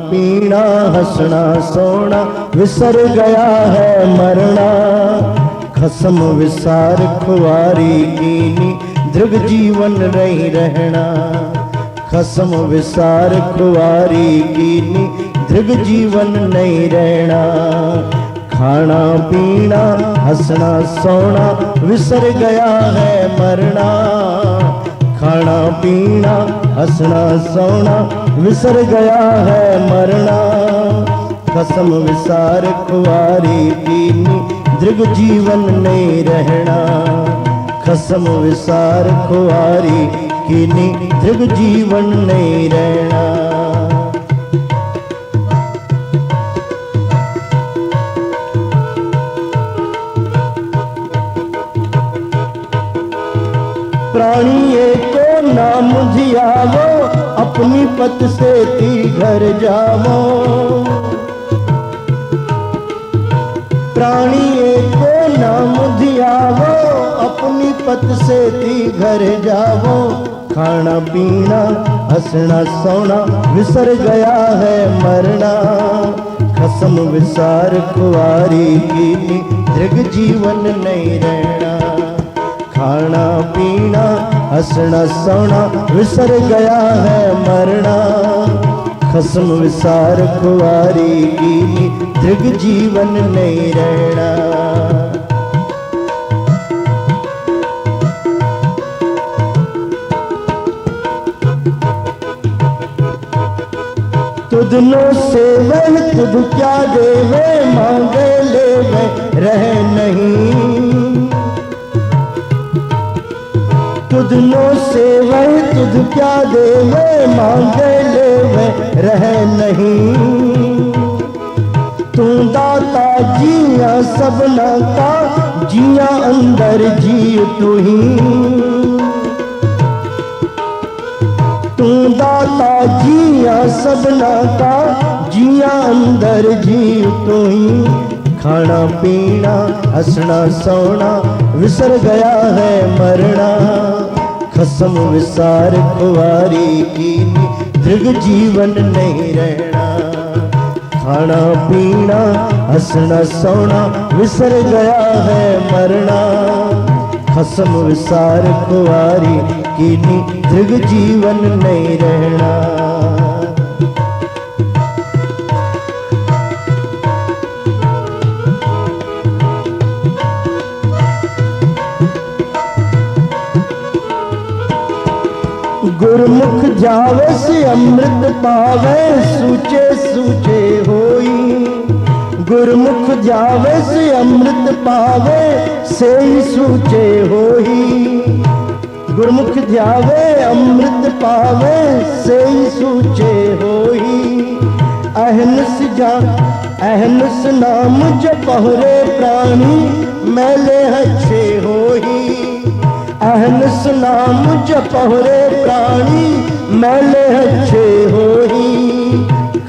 पीना हंसना सोना विसर गया है मरना, खसम विसार खुआरी कीनी दृग जीवन रही रहना, खसम विसार खुआरी कीनी दृग जीवन नहीं रहना। खाना पीना हंसना सोना विसर गया है मरना, खाना पीना हंसना सोना विसर गया है मरना, कसम विसार खुआरी कीनी दृग जीवन नहीं रहना, कसम विसार खुआरी कीनी दृग जीवन नहीं रहना। प्राणी को नाम धियावो अपनी पत से ती घर जावो, प्राणी को नाम धियावो अपनी पत से ती घर जावो। खाना पीना हंसना सोना विसर गया है मरना, कसम विसार खुआरी कीनी दृग जीवन नहीं रहना, खाना पीना हंसना सोना विसर गया है मरना, कसम विसार खुआरी कीनी दृग जीवन नहीं रहना। तुधनो से वह तुध क्या देवे मांगे ले वह रहे नहीं, तुधनो से वह तुध क्या देवे मांगे ले वह रहे नहीं। तू दाता जिया सबना का जिया अंदर जी तू ही, तू दाता जिया सबना का जिया अंदर जी तू ही। खाना पीना हंसना सोना विसर गया है मरना, कसम विसार खुआरी कीनी दृग जीवन नहीं रहना, खाना पीना हंसना सोना विसर गया है मरना, कसम विसार खुआरी कीनी दृग जीवन नहीं रहना। गुरमुख जावे से अमृत पावे सूचे सूचे होई, गुरमुख जावे से अमृत पावे से ही सूचे होई, गुरमुख जावे अमृत पावे से ही सूचे होई। अहनस जा अहनस नाम जपहरे प्राणी मैले अच्छे होई, अहनस नाम जपहरे प्राणी मैले अच्छे होई।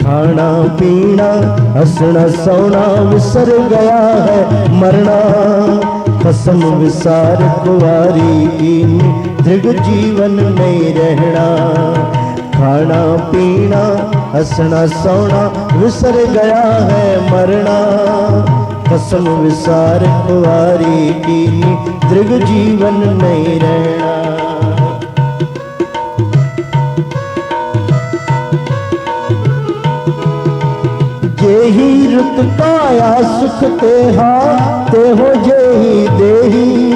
खाना पीना हंसना सोना विसर गया है मरना, कसम विसार खुआरी कीनी दृग जीवन नहीं रहना, खाना पीना हंसना सोना विसर गया है मरना, कसम विसार खुआरी कीनी दृग जीवन नहीं रहना। जेही रुत काया सुख तेहा तेहो जेही देही,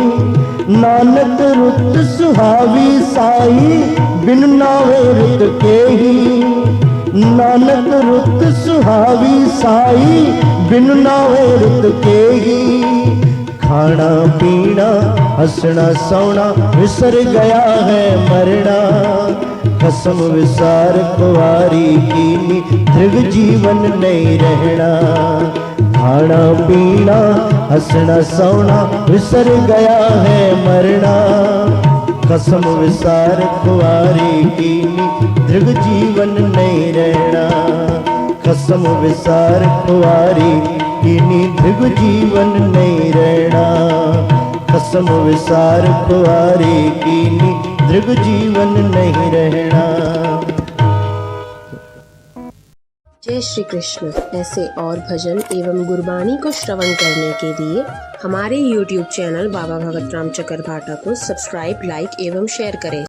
नानक रुत सुहावी साई बिन नावे रुत केही, नानक रुत सुहावी साई बिन नावे रुत केही। खाना पीना हंसना सोना विसर गया है मरना, कसम विसार खुआरी कीनी दृग जीवन नहीं रहना, खाना पीना हंसना सोना विसर गया है मरना, कसम विसार खुआरी कीनी दृग जीवन नहीं रहना, कसम विसार खुआरी कीनी दृग जीवन नहीं रहना, कसम भस्म विसार खुआरे कीनी दृग जीवन नहीं रहना। जय श्री कृष्ण। ऐसे और भजन एवं गुरबानी को श्रवण करने के लिए हमारे YouTube चैनल बाबा भगत राम चकरभाटा को सब्सक्राइब, लाइक एवं शेयर करें।